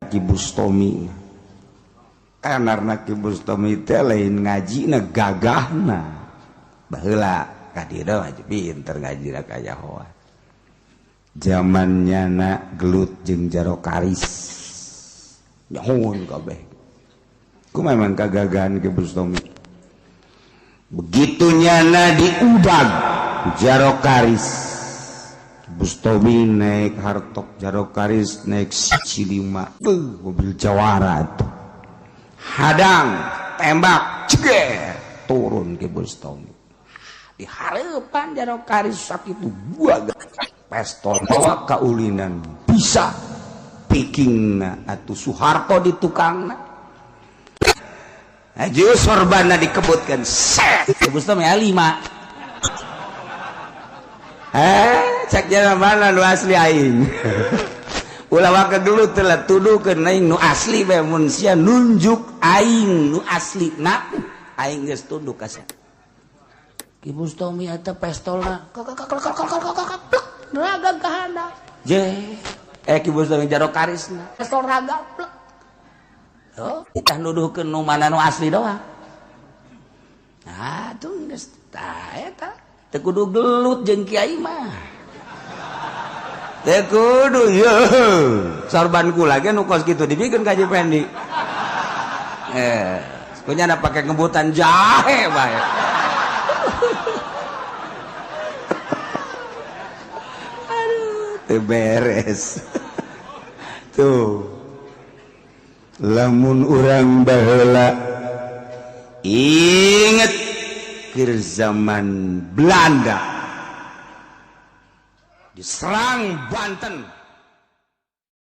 Ki Bustami karena Ki Bustami teh lain ngajina gagahna baheula kadira mah pinter ngajina kaya hoa zamannya na gelut jeung jaro karis nyahoon kabeh ku memang kagagahan Ki Bustami begitunya na diudag jaro karis Bustami naik hartok jaro karis naik C5 mobil jawara tuh hadang tembak ceger turun ke Bustami di harapan jaro karis sakitu buah pistol bawa kaulinan bisa piking atuh Soeharto di tukangna aja sorbanna dikebutkan set ke Bustami 5 cek jalan mana nu asli aing ulah waka dulu telah tuduhkeun aing nu asli bae mun sia nunjuk aing nu asli na aing geus tunduk ka sia Ki Bustami eta pistolna raga kahana je Ki Bustami jaro karisna pistol raga plek oh kita nuduhkeun nu mana nu asli doang nah tuh geus tah eta teu kudu gelut jeung kiai mah teu kudu yeuh sorban kula ge nu kos kitu dibikeun ka Haji Pendi kunyana pake ngebutan jahe bae aduh teu beres tuh lamun urang baheula inget zaman Belanda diserang Banten